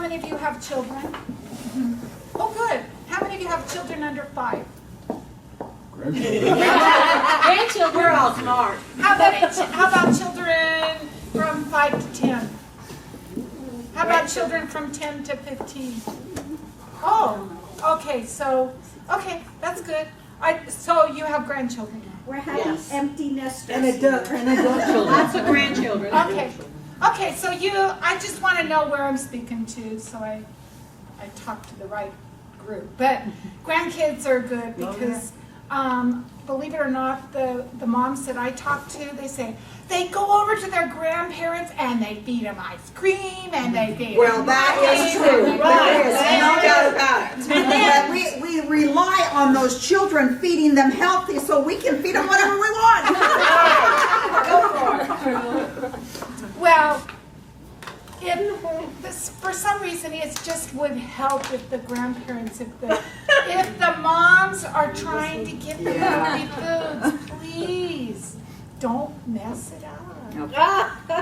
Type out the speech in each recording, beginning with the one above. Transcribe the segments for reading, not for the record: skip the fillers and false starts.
many of you have children? Oh, good. How many of you have children under 5? Grandchildren. We're all smart. How about children from 5 to 10? How about children from 10 to 15? Oh, okay, okay, that's good. So you have grandchildren now. We're having empty nesters. And adult children. Lots of grandchildren. Okay, so I just want to know where I'm speaking to, so I talk to the right group. But grandkids are good because, believe it or not, the moms that I talk to, they say they go over to their grandparents and they feed them ice cream and they feed them that is true. There is no doubt about it. But we rely on those children feeding them healthy so we can feed them whatever we want. Go for it. Well, for some reason, it just would help if the grandparents, if the moms are trying to give them healthy foods, please don't mess it up.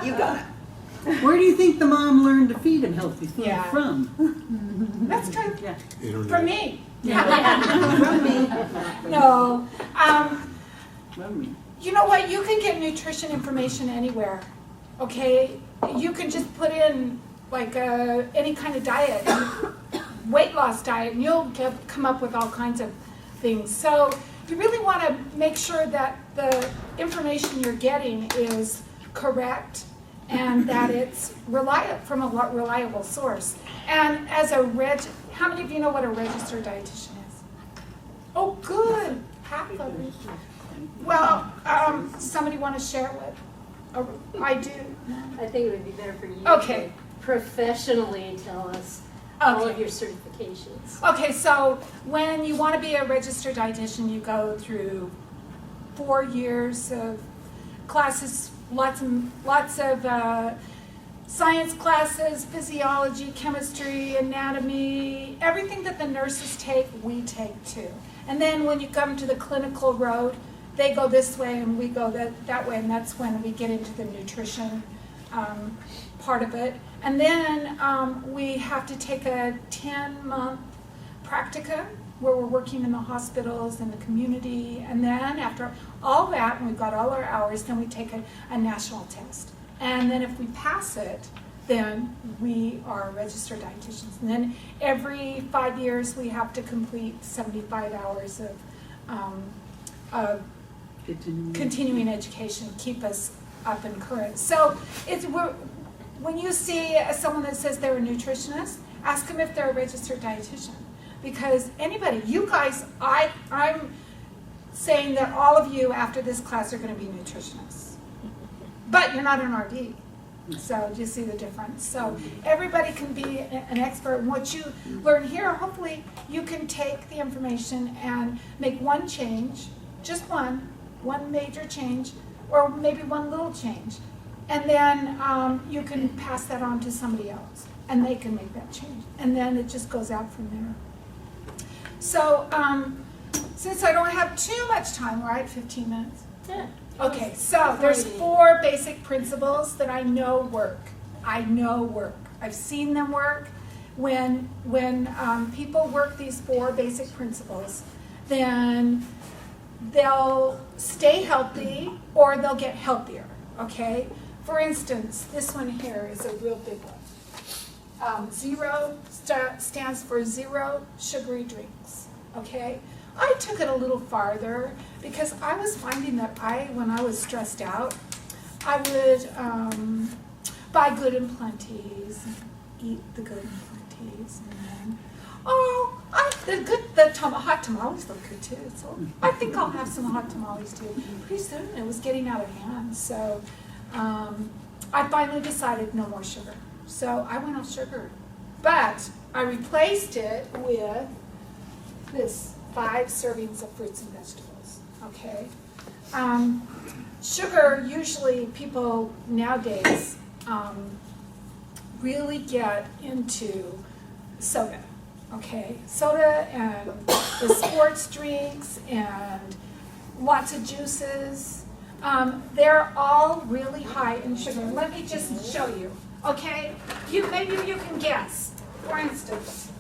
You got it. Where do you think the mom learned to feed him healthy food from? That's true. Yeah. From me. From me. No. From me. You know what? You can get nutrition information anywhere. Okay? You can just put in like any kind of diet, weight loss diet, and you'll come up with all kinds of things. So you really want to make sure that the information you're getting is correct and that it's from a reliable source. And as how many of you know what a registered dietitian is? Oh, good. Half of you. Well, somebody want to share what? I do. I think it would be better for you Okay. to professionally tell us all of your certifications. Okay, so when you want to be a registered dietitian, you go through 4 years of classes, lots of science classes, physiology, chemistry, anatomy, everything that the nurses take, we take too. And then when you come to the clinical road, they go this way and we go that way, and that's when we get into the nutrition part of it. And then we have to take a 10-month practicum where we're working in the hospitals and the community. And then after all that, and we've got all our hours, then we take a national test. And then if we pass it, then we are registered dietitians. And then every 5 years, we have to complete 75 hours of continuing education, keep us up and current. So when you see someone that says they're a nutritionist, ask them if they're a registered dietitian. Because anybody, you guys, I'm saying that all of you after this class are going to be nutritionists. But you're not an RD. So do you see the difference? So everybody can be an expert. And what you learn here, hopefully you can take the information and make one change, just one major change, or maybe one little change. And then you can pass that on to somebody else, and they can make that change. And then it just goes out from there. So since I don't have too much time, right, 15 minutes? Yeah. Okay, so there's 4 basic principles that I know work. I've seen them work. When people work these 4 basic principles, then they'll stay healthy or they'll get healthier, okay? For instance, this one here is a real big one. Zero stands for zero sugary drinks, okay? I took it a little farther because I was finding that when I was stressed out, I would buy Good and Plenty's, eat the Good and Plenty's, and then, the hot tamales look good too, so I think I'll have some hot tamales too. Pretty soon it was getting out of hand, so I finally decided no more sugar. So I went off sugar, but I replaced it with this 5 servings of fruits and vegetables, okay? Sugar, usually people nowadays really get into soda, okay? Soda and the sports drinks and lots of juices. They're all really high in sugar. Let me just show you, okay? Maybe you can guess. for instance,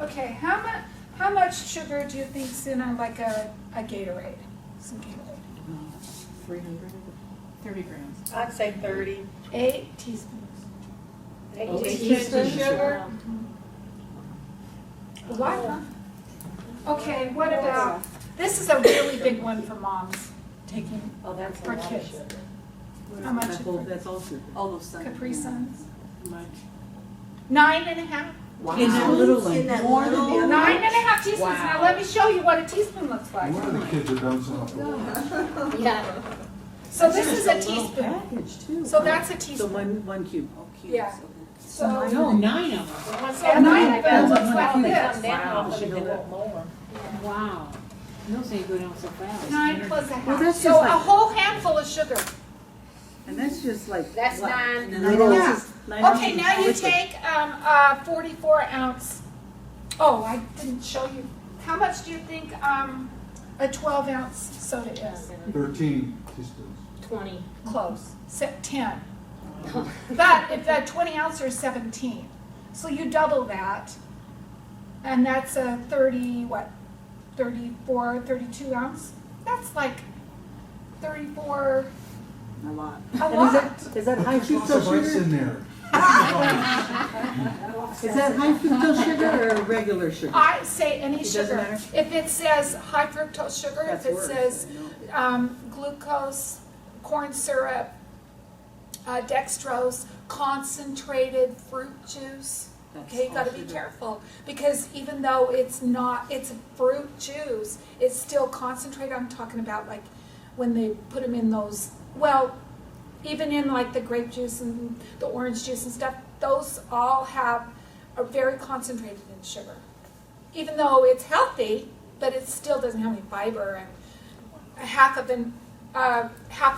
okay, how much sugar do you think's in a Gatorade? Some Gatorade. 30 grams. I'd say 30. 8 teaspoons. 8 Oh, teaspoons of sugar. What? Okay, what about, this is a really big one for moms taking Oh, that's for a lot of kids. sugar. How much? That's all, that's all sugar. All those things. Capri Suns? Much. 9.5. In that little one. In that More than the little- other. 9.5 teaspoons. Now let me show you what a teaspoon looks like. One of the kids are done something. Yeah. So this is a Just little teaspoon. package too. So that's a So teaspoon. one cube. Oh, cubes. Yeah. okay. So, No, 9 of them. so 9 of them looks like Come this. down off of it, they want more. Wow. Those ain't go down so fast. 9 plus a Well, half. that's So just a like- whole handful of sugar. And that's just like. That's what? 9 And then little- this is 9 Okay, ounces now you liquid. take a 44 ounce. Oh, I didn't show you. How much do you think a 12 ounce soda is? 13 teaspoons. 20. Close. 10. But if that 20 ounce is 17. So you double that. And that's a 34, 32 ounce? That's like 34, A lot. a And lot. is that high Lots of fructose ice sugar? in there. Is that high fructose sugar or regular sugar? I say any It doesn't sugar. matter? If it says high fructose sugar, That's if it worse, says I know. glucose, corn syrup, dextrose, concentrated fruit juice. That's Okay, you gotta all be sugar. careful, because even though it's a fruit juice, it's still concentrated. I'm talking about like when they put them in those, well, even in like the grape juice and the orange juice and stuff, those all are very concentrated in sugar. Even though it's healthy, but it still doesn't have any fiber, and half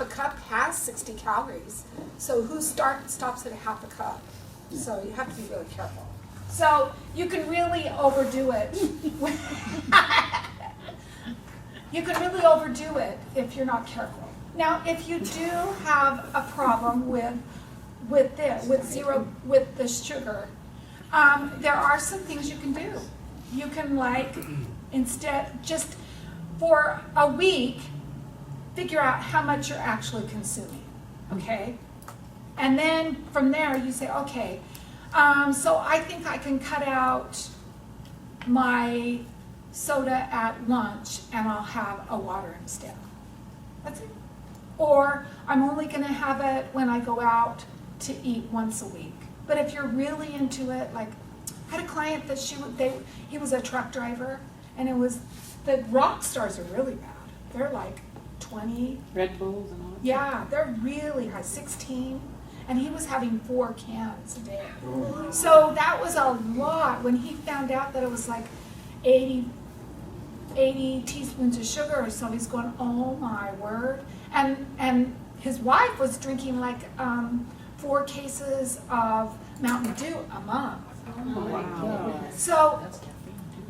a cup has 60 calories. So who stops at a half a cup? So you have to be really careful. So you can really overdo it. You can really overdo it if you're not careful. Now, if you do have a problem with the sugar, there are some things you can do. You can instead just for a week figure out how much you're actually consuming, okay? And then from there you say, okay, so I think I can cut out my soda at lunch and I'll have a water instead. That's it. Or I'm only gonna have it when I go out to eat once a week. But if you're really into it, like I had a client that he was a truck driver, and the rock stars are really bad. They're like 20. Red Bulls and all that. Yeah, they're really high, 16. And he was having 4 cans a day. Oh. So that was a lot. When he found out that it was like 80 teaspoons of sugar or so, he's going, oh my word. And his wife was drinking like 4 cases of Mountain Dew a month. Oh my goodness. So, That's caffeine too.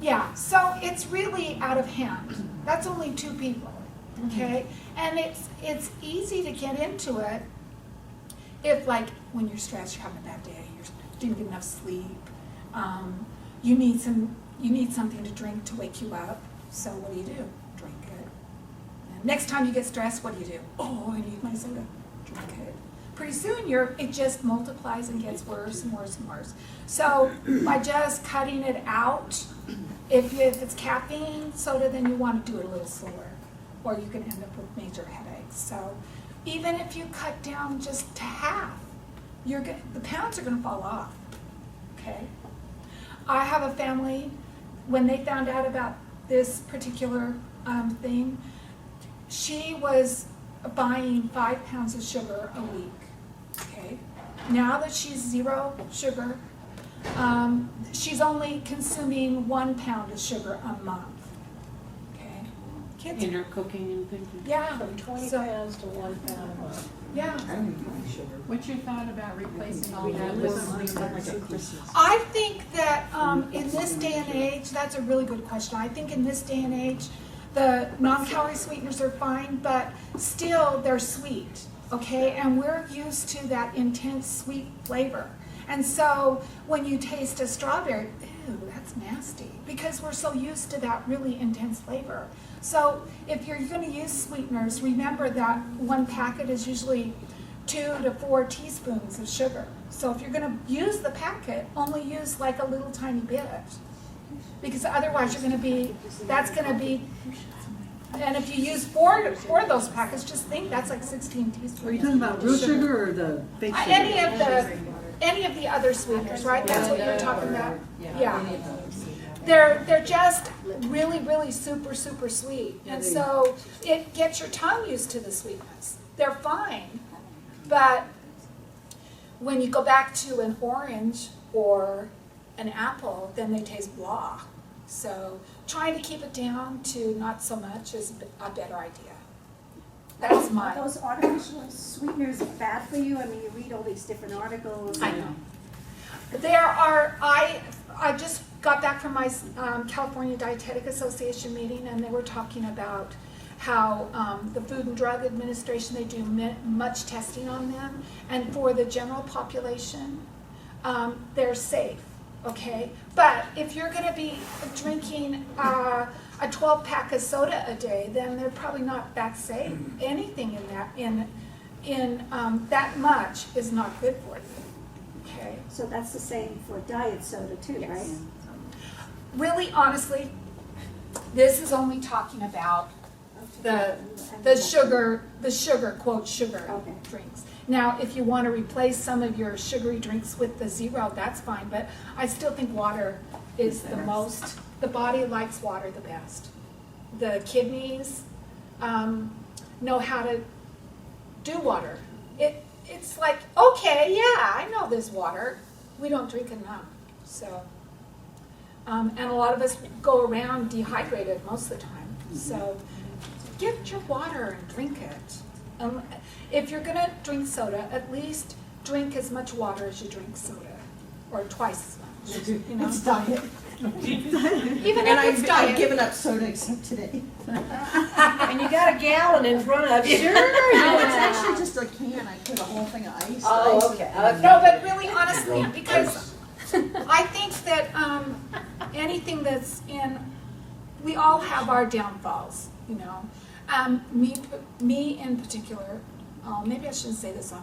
yeah, so it's really out of hand. That's only 2 people, okay? And it's easy to get into it if, like, when you're stressed, you're having a bad day, you didn't get enough sleep, you need something to drink to wake you up. So what do? Drink it. And next time you get stressed, what do? Oh, I need my soda. Drink it. Pretty soon it just multiplies and gets worse and worse and worse. So by just cutting it out, if it's caffeine soda, then you want to do it a little slower, or you can end up with major headaches. So even if you cut down just to half, the pounds are going to fall off. Okay. I have a family, when they found out about this particular thing, she was buying 5 pounds of sugar a week. Okay. Now that she's 0 sugar, she's only consuming 1 pound of sugar a month. Okay. Kids. In her cooking and things. Yeah. From 20 So- pounds to 1 pound a month. Yeah. I don't eat my sugar. What's your thought about replacing all We that have with this something like that's a Christmas. I think that in this day and age, that's a really good question. I think in this day and age, the non-calorie sweeteners are fine, but still they're sweet, okay? And we're used to that intense sweet flavor. And so when you taste a strawberry, ew, that's nasty, because we're so used to that really intense flavor. So if you're going to use sweeteners, remember that one packet is usually 2 to 4 teaspoons of sugar. So if you're going to use the packet, only use like a little tiny bit, because otherwise you're going to be, that's going to be, and if you use four of those packets, just think that's like 16 teaspoons. Are you talking about real sugar or the fake sugar? Any of the other sweeteners, right? That's what you're talking about? Yeah. They're just really, really super, super sweet. And so it gets your tongue used to the sweetness. They're fine, but when you go back to an orange or an apple, then they taste blah. So trying to keep it down to not so much is a better idea. That's Are my, those artificial sweeteners bad for you? I mean, you read all these different articles. I know. There are, I just got back from my California Dietetic Association meeting, and they were talking about how the Food and Drug Administration, they do much testing on them, and for the general population, they're safe, okay? But if you're gonna be drinking a 12-pack of soda a day, then they're probably not that safe. Anything in that much is not good for you, okay? So that's the same for diet soda too, Yes. right? Really, honestly, this is only talking about the sugar, quote, sugar Okay. drinks. Now, if you want to replace some of your sugary drinks with the zero, that's fine, but I still think water is the most, the body likes water the best. The kidneys know how to do water. It's like, okay, yeah, I know there's water. We don't drink enough, so. And a lot of us go around dehydrated most of the time, so get your water and drink it. If you're gonna drink soda, at least drink as much water as you drink soda, or twice as much, you know? It's diet. Even And if it's I've diet. given up soda except today. And you got a gallon in front of you. No, it's actually just a can. I put a whole thing of ice. Oh, ice. okay. No, but really honestly, because I think that anything that's in, we all have our downfalls, you know. Me in particular, maybe I shouldn't say this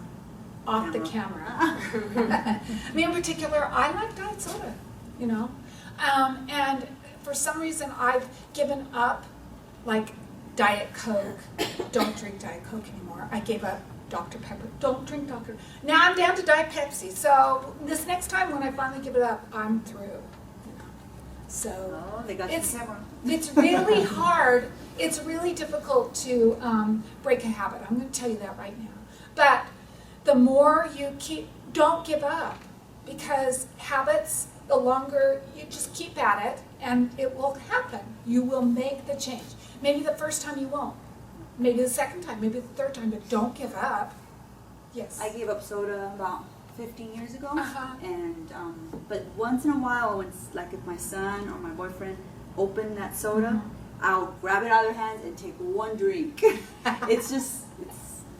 off the camera. Me in particular, I like diet soda, you know. And for some reason, I've given up, like, Diet Coke. Don't drink Diet Coke anymore. I gave up Dr. Pepper. Don't drink Dr. Now I'm down to Diet Pepsi. So this next time when I finally give it up, I'm through. You know? So Oh, they got it's some camera. it's really hard. It's really difficult to break a habit. I'm going to tell you that right now. But the more you don't give up, because habits, the longer you just keep at it, and it will happen. You will make the change. Maybe the first time you won't. Maybe the second time, maybe the third time, but don't give up. Yes. I gave up soda about 15 years ago, Uh-huh. and but once in a while, when it's like if my son or my boyfriend open that soda, Mm-hmm. I'll grab it out of their hands and take one drink. It's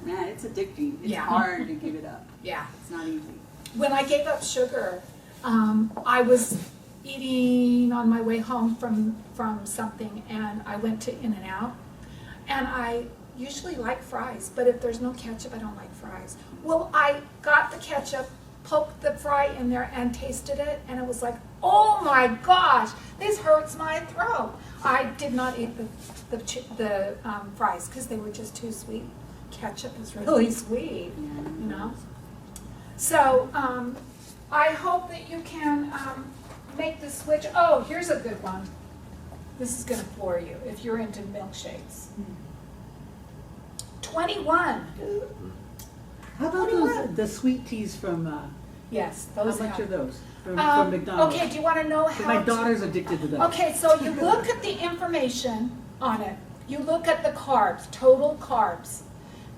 addicting. It's Yeah. hard to give it up. Yeah. It's not easy. When I gave up sugar, I was eating on my way home from something, and I went to In-N-Out, and I usually like fries, but if there's no ketchup, I don't like fries. Well, I got the ketchup, poked the fry in there, and tasted it, and it was like, oh my gosh, this hurts my throat. I did not eat the fries because they were just too sweet. Ketchup is really sweet, you know. So I hope that you can make the switch. Oh, here's a good one. This is going to floor you if you're into milkshakes. 21. How about those, the sweet teas from, Yes, how those much have. are those? From McDonald's? Okay, do you want to know how? My daughter's addicted to those. Okay, so you look at the information on it. You look at the carbs, total carbs.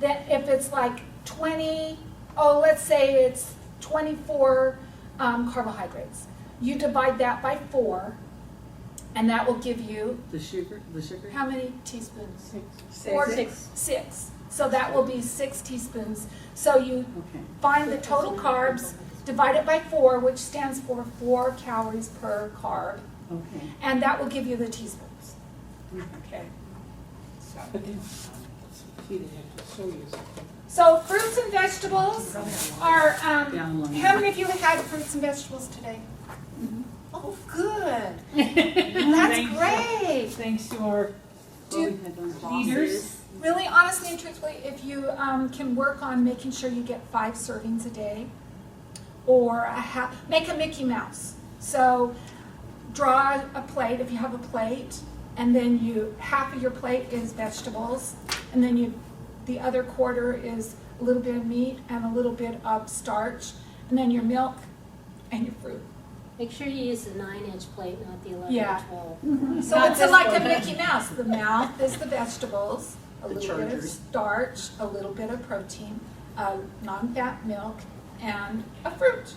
That if it's like 20, let's say it's 24 carbohydrates. You divide that by 4, and that will give you The sugar? how many teaspoons? 6. 6. So that will be 6 teaspoons. So you Okay. find the total carbs divide it by 4, which stands for 4 calories per carb, Okay. and that will give you the teaspoons. Okay. But then, see, they have to show you something. So fruits and vegetables are, how Down one. many of you had fruits and vegetables today? Oh, good. That's great. Thanks to our Do, leaders. really, honestly and truthfully, if you can work on making sure you get 5 servings a day, or make a Mickey Mouse. So draw a plate if you have a plate, and then half of your plate is vegetables, and then the other quarter is a little bit of meat and a little bit of starch, and then your milk and your fruit. Make sure you use the 9-inch plate, not the 11 Yeah. or 12. So Not it's this like one. a Mickey Mouse. The mouth is the vegetables, a The little bit of chargers. starch, a little bit of protein, non-fat milk, and a fruit.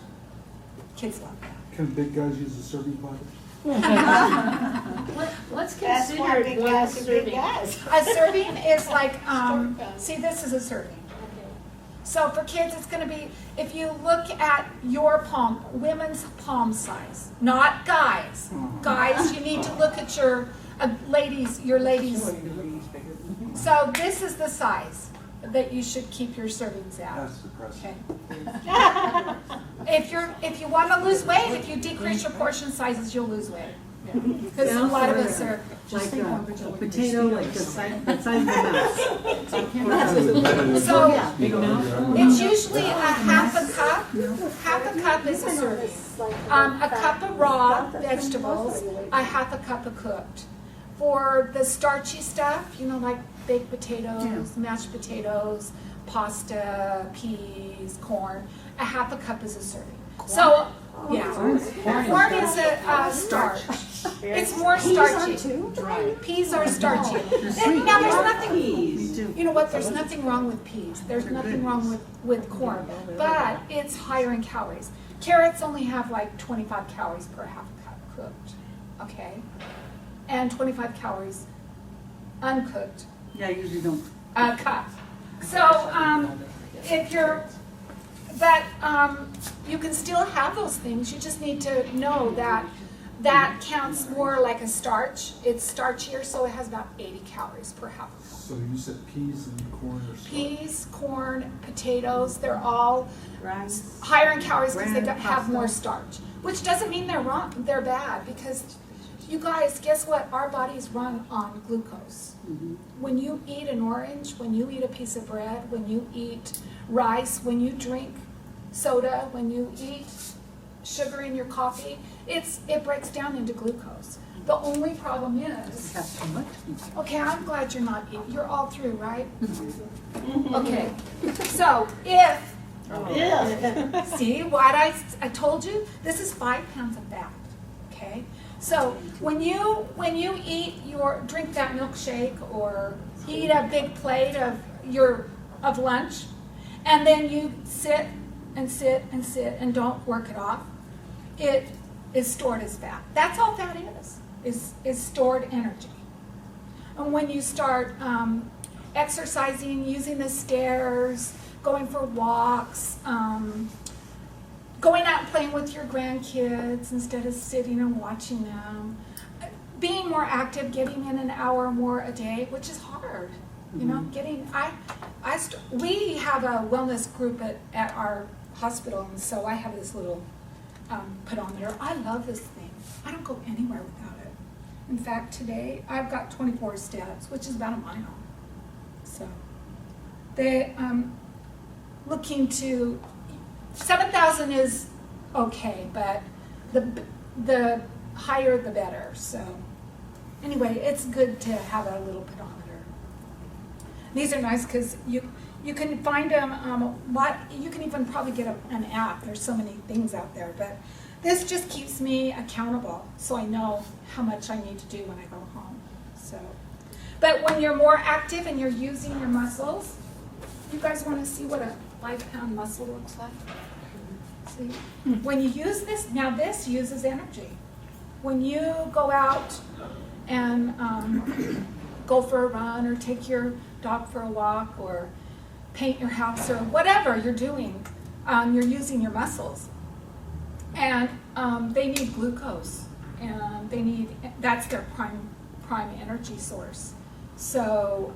Kids love that. Can big guys use a serving platter? What's That's why considered big one guys are big serving? guys. A serving is like, see, this is a serving. Okay. So for kids, it's going to be, if you look at your palm, women's palm size, not guys. Guys, you need to look at your ladies. So this is the size that you should keep your servings at. That's depressing. Okay. If you want to lose weight, if you decrease your portion sizes, you'll lose weight. Because a lot of us are. Like a potato, like the size of the mouse. So Big mouth. it's usually a half a cup. Half a cup is a serving. A cup of raw vegetables, a half a cup of cooked. For the starchy stuff, like baked potatoes, mashed potatoes, pasta, peas, corn, a half a cup is a serving. So, yeah, corn is a starch. It's more starchy. Peas are starchy. Now, there's nothing, you know what, there's nothing wrong with peas. There's nothing wrong with corn, but it's higher in calories. Carrots only have like 25 calories per half a cup cooked, okay? And 25 calories uncooked, Yeah, I usually don't. a cup. So, if you're, you can still have those things, you just need to know that that counts more like a starch. It's starchier, so it has about 80 calories per half a cup. So you said peas and corn or something? Peas, corn, potatoes, they're all Rice. higher in calories because they Bread, have more pasta. starch. Which doesn't mean they're wrong, they're bad, because you guys, guess what? Our bodies run on glucose. When you eat an orange, when you eat a piece of bread, when you eat rice, when you drink soda, when you eat sugar in your coffee, it breaks down into glucose. The only problem is, Have too much. okay, I'm glad you're not eating, you're all through, right? Okay, so if, see what I told you? This is 5 pounds of fat, okay? So when you drink that milkshake or eat a big plate of lunch, and then you sit and sit and sit and don't work it off, it is stored as fat. That's all fat is stored energy. And when you start exercising, using the stairs, going for walks, going out and playing with your grandkids instead of sitting and watching them, being more active, getting in an hour more a day, which is hard. You know, we have a wellness group at our hospital, and so I have this little pedometer. I love this thing. I don't go anywhere without it. In fact, today I've got 24 steps, which is about a mile. So they looking to 7,000 is okay, but the higher the better. So anyway, it's good to have a little pedometer. These are nice because you can find them. You can even probably get an app. There's so many things out there, but this just keeps me accountable, so I know how much I need to do when I go home. So, but when you're more active and you're using your muscles, you guys want to see what a 5-pound muscle looks like? See, when you use this, now this uses energy. When you go out and go for a run or take your dog for a walk or paint your house or whatever you're doing, you're using your muscles. And they need glucose, and that's their prime energy source. So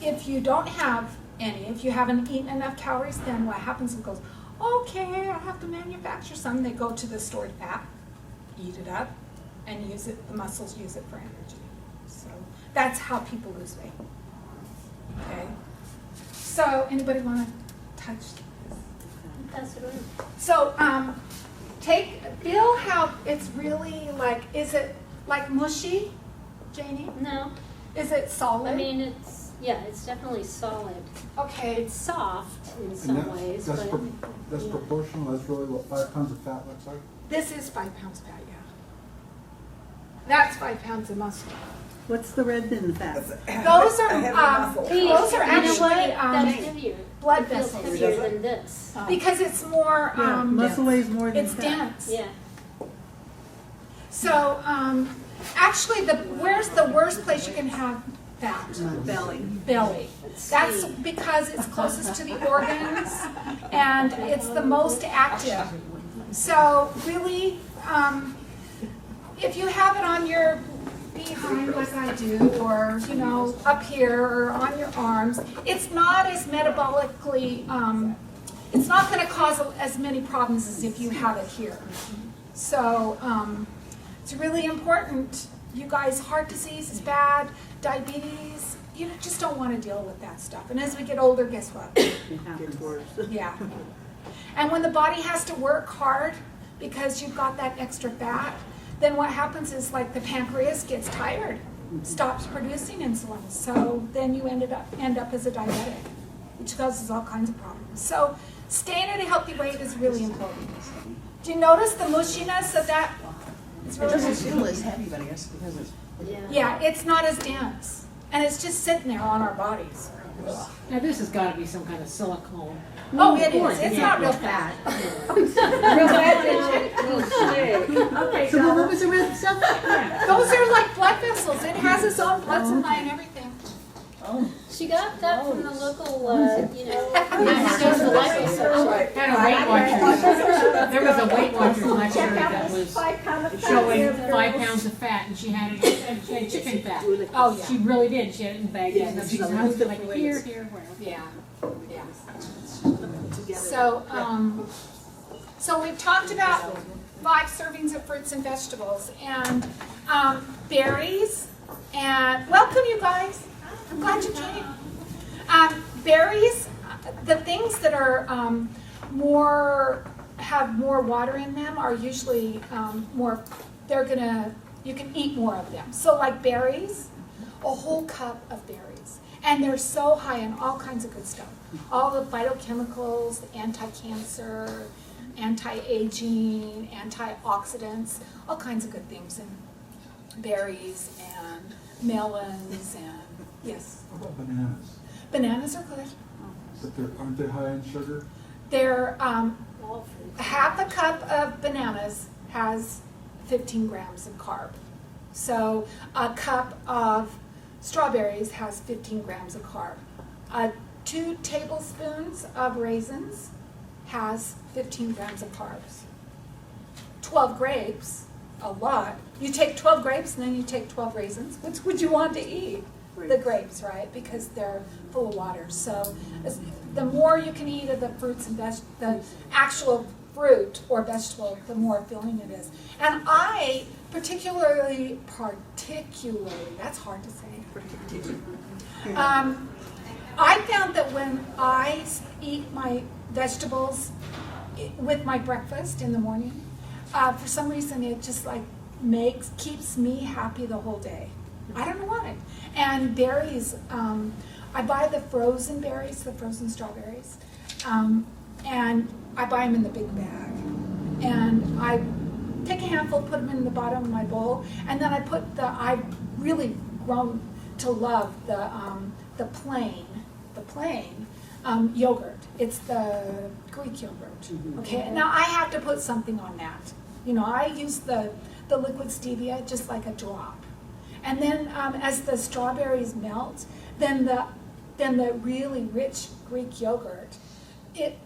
if you don't have any, if you haven't eaten enough calories, then what happens is it goes, okay, I have to manufacture some. They go to the stored fat, eat it up, and use it, the muscles use it for energy. So that's how people lose weight. Okay? So anybody want to touch this? Pass it around. So feel how it's really like, is it like mushy, Janie? No, Is it solid? I mean, it's definitely solid. Okay. It's soft in And some ways, that's but. that's yeah. proportional, that's really what 5 pounds of fat looks like? This is 5 pounds fat, yeah. That's 5 pounds of muscle. What's the red in the fat? Those are those are You know what? actually That's heavier. blood It feels vessels. heavier than this. Because it's more Yeah, muscle weighs more than it's fat. dense. Yeah. So actually, where's the worst place you can have fat? Belly. Belly. That's because it's closest to the organs and it's the most active. So really, if you have it on your behind like I do, or up here or on your arms, it's not as metabolically, it's not going to cause as many problems as if you have it here. So it's really important. You guys, heart disease is bad, diabetes, you just don't want to deal with that stuff. And as we get older, guess what? It happens. Yeah. And when the body has to work hard because you've got that extra fat, then what happens is like the pancreas gets tired, stops producing insulin. So then you end up as a diabetic, which causes all kinds of problems. So staying at a healthy weight is really important. Do you notice the mushiness of that? It's really mushy. as heavy, but I guess because it's. Yeah, it's not as dense. And it's just sitting there on our bodies. Now, this has got to be some kind of silicone. Oh, it is. It's not real fat. Okay, so what was the red stuff? Those are like blood vessels. It has its own blood supply and everything. She got that from the local, Had a Weight Watchers. There was a Weight Watchers lecture that was showing 5 pounds of fat, and she had chicken fat. Oh, yeah. She really did. She had it in baggies. And she was like here, where. Yeah. So we've talked about 5 servings of fruits and vegetables and berries. And welcome, you guys. I'm glad you came. Berries, the things that are have more water in them are usually you can eat more of them. So like berries, a whole cup of berries. And they're so high in all kinds of good stuff. All the phytochemicals, the anti-cancer, anti-aging, antioxidants, all kinds of good things in berries and melons and, yes. How about bananas? Bananas are good. But aren't they high in sugar? They're, half a cup of bananas has 15 grams of carb. So a cup of strawberries has 15 grams of carb. 2 tablespoons of raisins has 15 grams of carbs. 12 grapes, a lot. You take 12 grapes and then you take 12 raisins. Which would you want to eat? The grapes, right? Because they're full of water. So the more you can eat of the fruits and the actual fruit or vegetable, the more filling it is. And I particularly, that's hard to say. I found that when I eat my vegetables with my breakfast in the morning, for some reason it just like keeps me happy the whole day. I don't know why. And berries, I buy the frozen berries, the frozen strawberries, and I buy them in the big bag. And I take a handful, put them in the bottom of my bowl, and then I've really grown to love the plain yogurt. It's the Greek yogurt. Okay, and now I have to put something on that. I use the liquid stevia just like a drop. And then as the strawberries melt, then the really rich Greek yogurt, it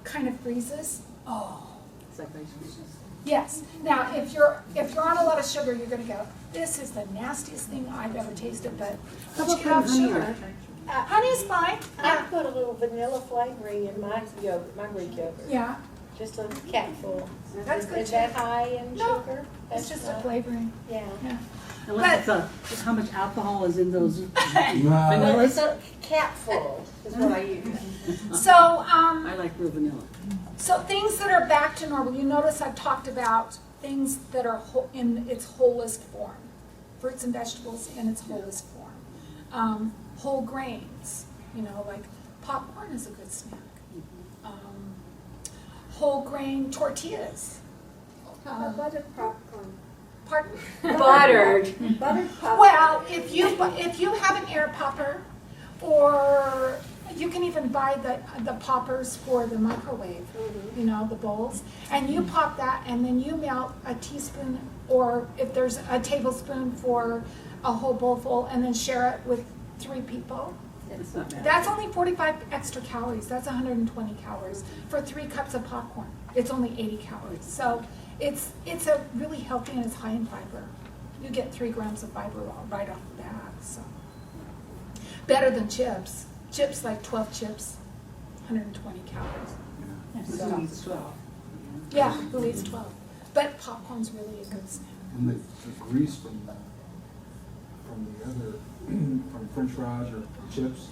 kind of freezes. Oh, It's like ice cream. Yes. Now, if you're on a lot of sugar, you're gonna go, this is the nastiest thing I've ever tasted, but How once about you have putting honey on sugar. it? Honey is fine. I put a little vanilla flavoring in my yogurt, my Greek yogurt. Yeah, Just a capful. that's good Is too. that high in No, sugar? It's just a not- flavoring. Yeah. Yeah. Unless it's how much alcohol is in those Nah, Well, it's a capful is what I use. So, I like real vanilla. so things that are back to normal, you notice I've talked about things that are in its wholest form. Fruits and vegetables in its wholest form. Whole grains, like popcorn is a good snack. Whole grain tortillas. Buttered popcorn. Pardon? Buttered. Buttered popcorn. Well, if you have an air popper, or you can even buy the poppers for the microwave, the bowls, and you pop that, and then you melt a teaspoon, or if there's a tablespoon for a whole bowl full, and then share it with 3 people. It's not bad. That's only 45 extra calories. That's 120 calories for 3 cups of popcorn. It's only 80 calories. So it's a really healthy, and it's high in fiber. You get 3 grams of fiber right off the bat. So better than chips. Chips, like 12 chips, 120 calories. So it's 12. Yeah, who eats 12? But popcorn's really a good snack. and the grease from the other, from French fries or chips,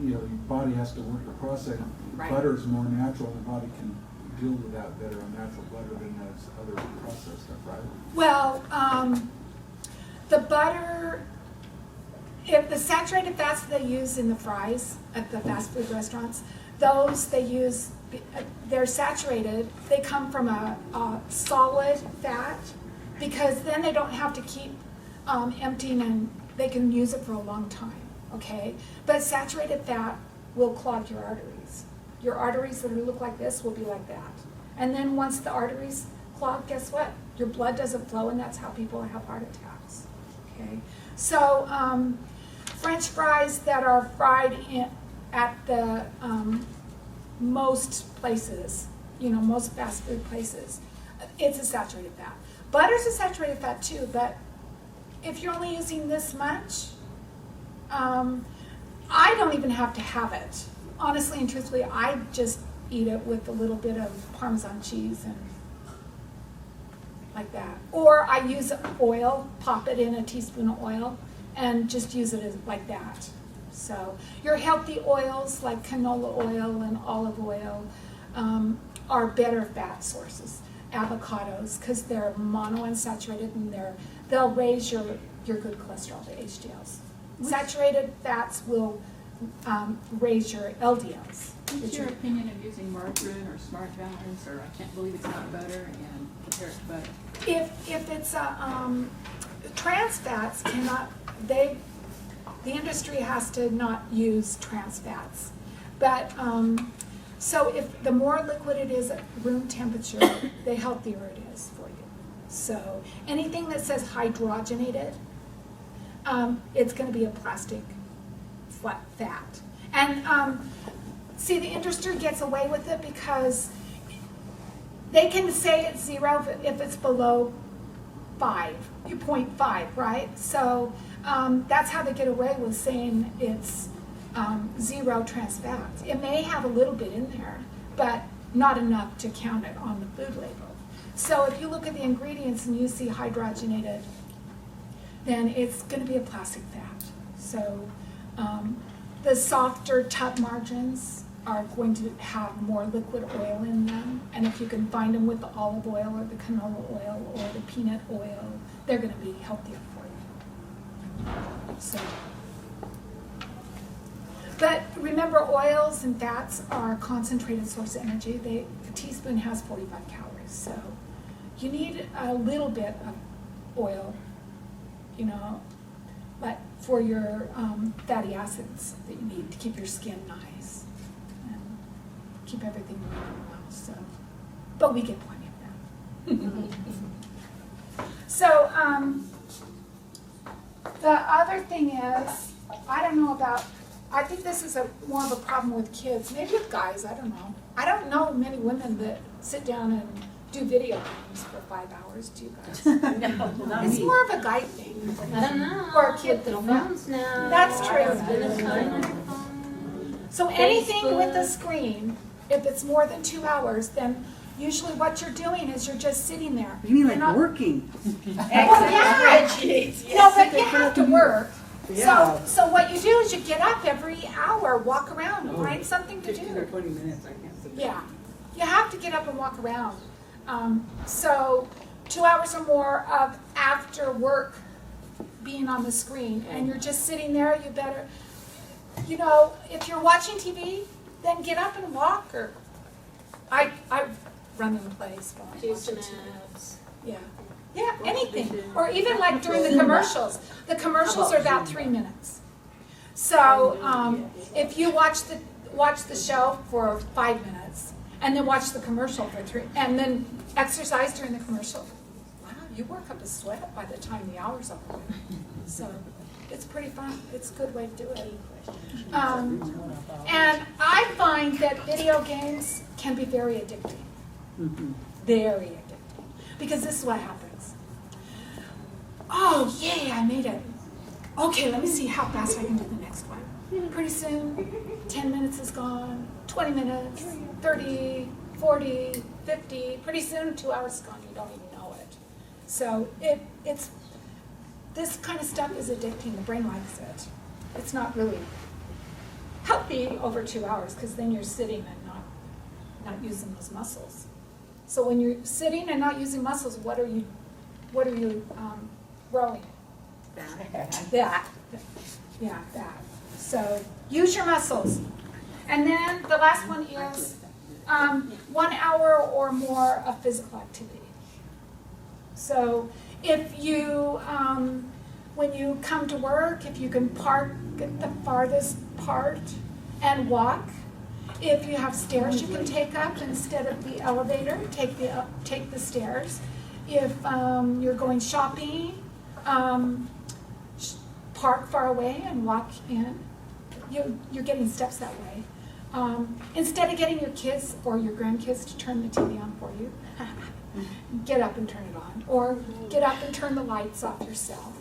your body has to work the process. Right. Butter is more natural, and the body can deal with that better on natural butter than as other processed stuff, right? Well, the butter, if the saturated fats they use in the fries at the fast food restaurants, those they use, they're saturated. They come from a solid fat, because then they don't have to keep emptying, and they can use it for a long time, okay? But saturated fat will clog your arteries. Your arteries that look like this will be like that. And then once the arteries clog, guess what? Your blood doesn't flow, and that's how people have heart attacks, okay? So French fries that are fried at the most places, most fast food places, it's a saturated fat. Butter's a saturated fat too, but if you're only using this much, I don't even have to have it. Honestly and truthfully, I just eat it with a little bit of Parmesan cheese and like that. Or I use oil, pop it in a teaspoon of oil, and just use it like that. So your healthy oils like canola oil and olive oil are better fat sources. Avocados, because they're monounsaturated, and they'll raise your good cholesterol, the HDLs. Saturated fats will raise your LDLs. What's your opinion of using margarine or smart balance, or I can't believe it's not butter, and compare it to butter? If it's trans fats cannot, the industry has to not use trans fats. But so if the more liquid it is at room temperature, the healthier it is for you. So anything that says hydrogenated, it's going to be a plastic fat. And see, the industry gets away with it because they can say it's 0 if it's below 0.5, right? So that's how they get away with saying it's 0 trans fats. It may have a little bit in there, but not enough to count it on the food label. So if you look at the ingredients and you see hydrogenated, then it's going to be a plastic fat. So the softer tub margins are going to have more liquid oil in them, and if you can find them with the olive oil or the canola oil or the peanut oil, they're going to be healthier for you. So, but remember, oils and fats are a concentrated source of energy. A teaspoon has 45 calories, so you need a little bit of oil, but for your fatty acids that you need to keep your skin nice and keep everything running well. So, but we get plenty of that. So the other thing is, I don't know about. I think this is more of a problem with kids, maybe with guys. I don't know. I don't know many women that sit down and do video games for 5 hours, do you guys? It's more of a guy thing. I don't know. Or a kid With the thing. phones now. That's true. It's been a time on your phone. So anything with a Facebook. screen, if it's more than 2 hours, then usually what you're doing is you're just sitting there. You mean You're like not- working? Well, yeah. No, but you have to work. Yeah. So what you do is you get up every hour, walk around, and find something to 15 or do. 20 minutes, I can't sit down. Yeah, you have to get up and walk around. So 2 hours or more of after work being on the screen, and you're just sitting there, you better, you know, if you're watching TV, then get up and walk, or I run in place while I'm Do some watching TV. abs. Yeah, yeah, anything, or even like during the commercials. The commercials are about 3 minutes. So if you watch the show for 5 minutes, and then watch the commercial for 3, and then exercise during the commercial, wow, you work up a sweat by the time the hour's up. So it's pretty fun. It's a good way to do it. And I find that video games can be very addicting. Very addicting. Because this is what happens. Oh, yay, I made it. Okay, let me see how fast I can do the next one. Pretty soon, 10 minutes is gone, 20 minutes, 30, 40, 50. Pretty soon, 2 hours is gone. You don't even know it. So it's this kind of stuff is addicting. The brain likes it. It's not really healthy over 2 hours because then you're sitting and not using those muscles. So when you're sitting and not using muscles, what are you growing? That. Yeah, that. So use your muscles. And then the last one is 1 hour or more of physical activity. So if you, when you come to work, if you can park at the farthest part and walk. If you have stairs you can take up instead of the elevator, take the stairs. If you're going shopping, park far away and walk in. You're getting steps that way. Instead of getting your kids or your grandkids to turn the TV on for you, get up and turn it on. Or get up and turn the lights off yourself.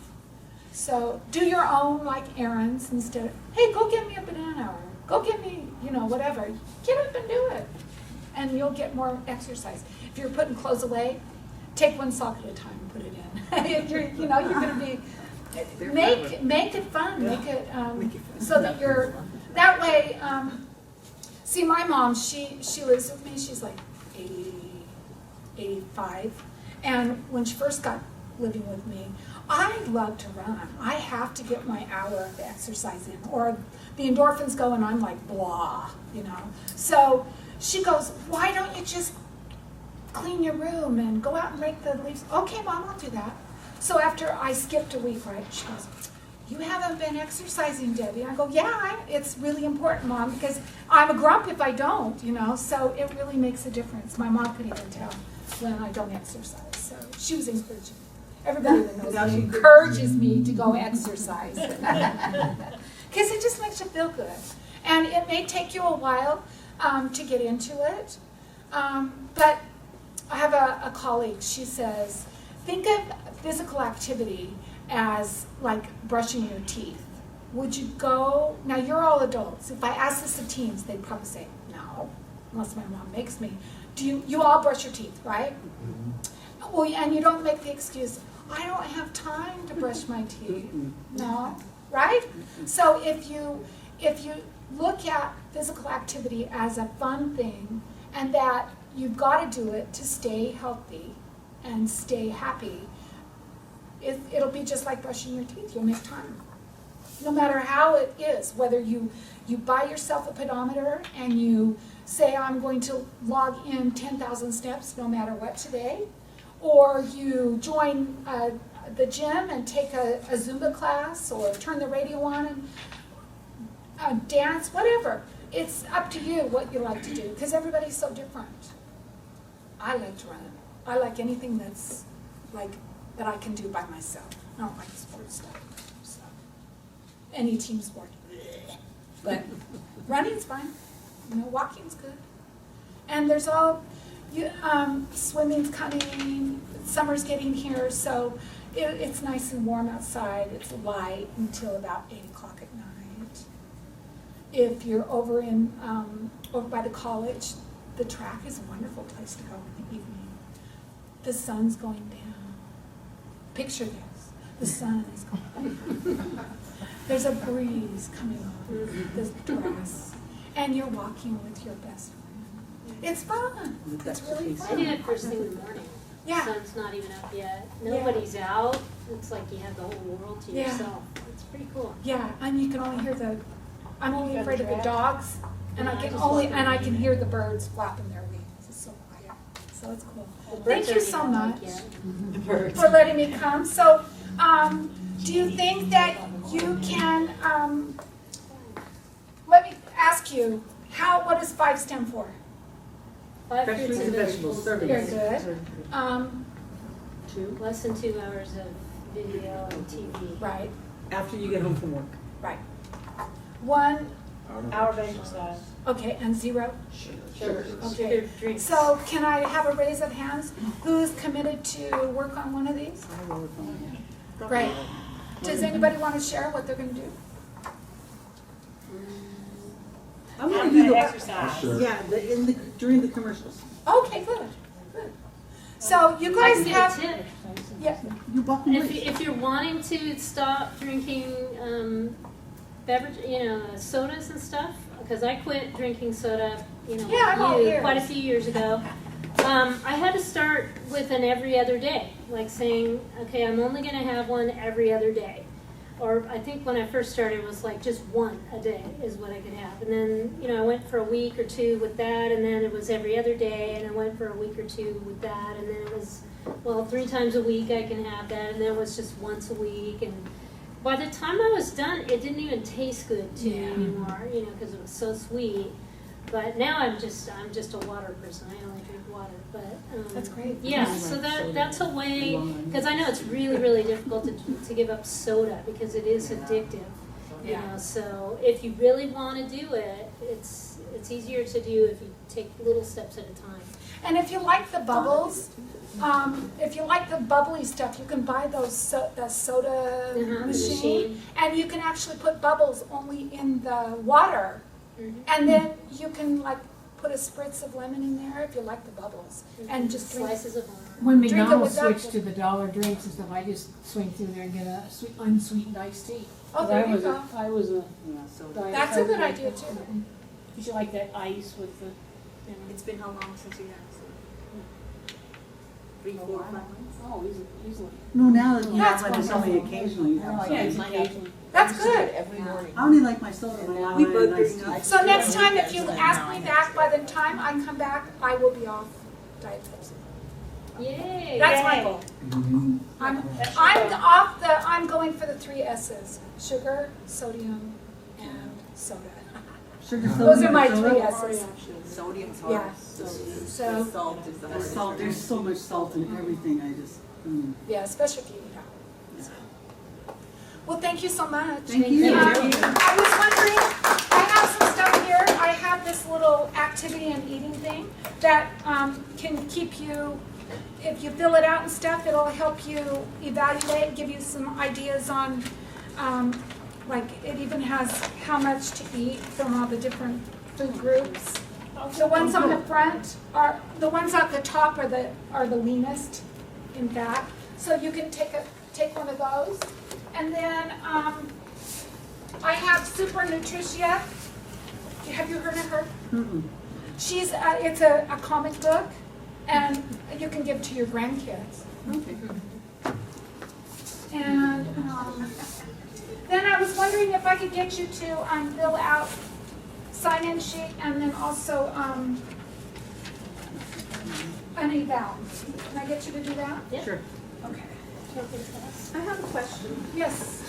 So do your own like errands instead of, hey, go get me a banana or go get me, whatever. Get up and do it. And you'll get more exercise. If you're putting clothes away, take one sock at a time and put it in. You're going to be, make it fun. Make it so that you're, that way, see my mom, she lives with me, she's like 80, 85. And when she first got living with me, I love to run. I have to get my hour of exercise in, or the endorphins go and I'm like blah, So she goes, why don't you just clean your room and go out and rake the leaves? Okay, Mom, I'll do that. So after I skipped a week, right, she goes, you haven't been exercising, Debbie. I go, yeah, it's really important, Mom, because I'm a grump if I don't, so it really makes a difference. My mom could even tell when I don't exercise, so she was encouraging. Everybody that knows me encourages me to go exercise. Because it just makes you feel good. And it may take you a while to get into it. But I have a colleague, she says, think of physical activity as like brushing your teeth. Would you go, now you're all adults. If I ask this of teens, they'd probably say, no, unless my mom makes me. You all brush your teeth, right? Well, and you don't make the excuse, I don't have time to brush my teeth. No, right? So if you look at physical activity as a fun thing, and that you've got to do it to stay healthy and stay happy, it'll be just like brushing your teeth. You'll make time. No matter how it is, whether you buy yourself a pedometer and you say, I'm going to log in 10,000 steps no matter what today, or you join the gym and take a Zumba class, or turn the radio on and dance, whatever. It's up to you what you like to do, because everybody's so different. I like to run. I like anything that's like that I can do by myself. I don't like sports stuff. So. Any team sport. But running's fine. Walking's good. And there's swimming's coming, summer's getting here, so it's nice and warm outside. It's light until about 8 o'clock at night. If you're over by the college, the track is a wonderful place to go in the evening. The sun's going down. Picture this. The sun is going down. There's a breeze coming off the grass, and you're walking with your best friend. It's fun. It's really I do fun. it first thing in the morning. Yeah. The sun's not even up yet. Nobody's out. It's like you have the whole world to Yeah. yourself. It's pretty cool. Yeah, and you can only hear I'm only afraid of the dogs, and Yeah, I can hear the birds flapping their wings. It's so quiet. So it's cool. The Thank birds you aren't so even much awake yet. for letting me come. So, do you think that you can, let me ask you, what does 5 stand for? 5 Fresh fruits and vegetables. Very good. Less than 2 hours of video and TV. Right, After you get home from work. right. 1, Hour of exercise. okay, and 0? Sugar Okay. drinks. So can I have a raise of hands? Who's committed to work on one of these? I will work on it. Great. Does anybody want to share what they're going to do? I'm gonna I'm do gonna the, exercise. Sure. during the commercials. Okay, good, good. So you I guys can give have, a tip. yeah, You bought them If you're wanting to stop drinking beverage, sodas and stuff, because I quit drinking soda, Yeah, I'm all ears. quite a few years ago. I had to start with an every other day, like saying, okay, I'm only going to have one every other day. Or I think when I first started, it was like just one a day is what I could have. And then, I went for a week or two with that, and then it was every other day, and I went for a week or two with that, and then it was, 3 times a week I can have that, and then it was just once a week. And by the time I was done, it didn't even taste good to me anymore, because it was so sweet. But now I'm just a water person. I only drink water. But that's great. yeah, so that's a way, because I know it's really, really difficult to give up soda because it is addictive. Yeah. So if you really want to do it, it's easier to do if you take little steps at a time. And if you like the bubbles, if you like the bubbly stuff, you can buy the soda machine, and you can actually put bubbles only in the water, and then you can put a spritz of lemon in there if you like the bubbles, and just drink. Slices of lemon. When Drink it McDonald's without switched to the dollar drinks and stuff, I just swing through there and get a unsweetened iced tea. Oh, there you go. I was a diet That's a Coke good drinker. idea too. Did you like that ice with the? It's been how long since you had it? 3, 4, 5 months? Oh, easily. No, now that you That's have one, it's only occasionally. you have Yeah, it's something. occasionally. That's good. Every morning. I only like my soda when I We want both a nice drink tea. ice. So next time, if you ask me back, by the time I come back, I will be off Diet Pepsi. Yay! That's my Yay. goal. Mhm. I'm going for the 3 S's: sugar, sodium, and soda. Sugar, Those soda, are my soda. 3 S's. Sodium's Yeah. hard. So, Salt is the The hardest. salt, there's so much salt in everything, yeah, especially if you eat out. So. Well, thank you so much. Thank you. I was wondering, I have some stuff here. I have this little activity and eating thing that can keep you, if you fill it out and stuff, it'll help you evaluate, give you some ideas on, it even has how much to eat from all the different food groups. The ones on the front the ones at the top are the leanest in fat. So you can take one of those. And then I have Super Nutritia. Have you heard of her? Mm-mm. She's it's a comic book, and you can give to your grandkids. Okay. And then I was wondering if I could get you to fill out sign-in sheet and then also an eval. Can I get you to do that? Yeah. Sure. Okay. Something else. I have a question. Yes.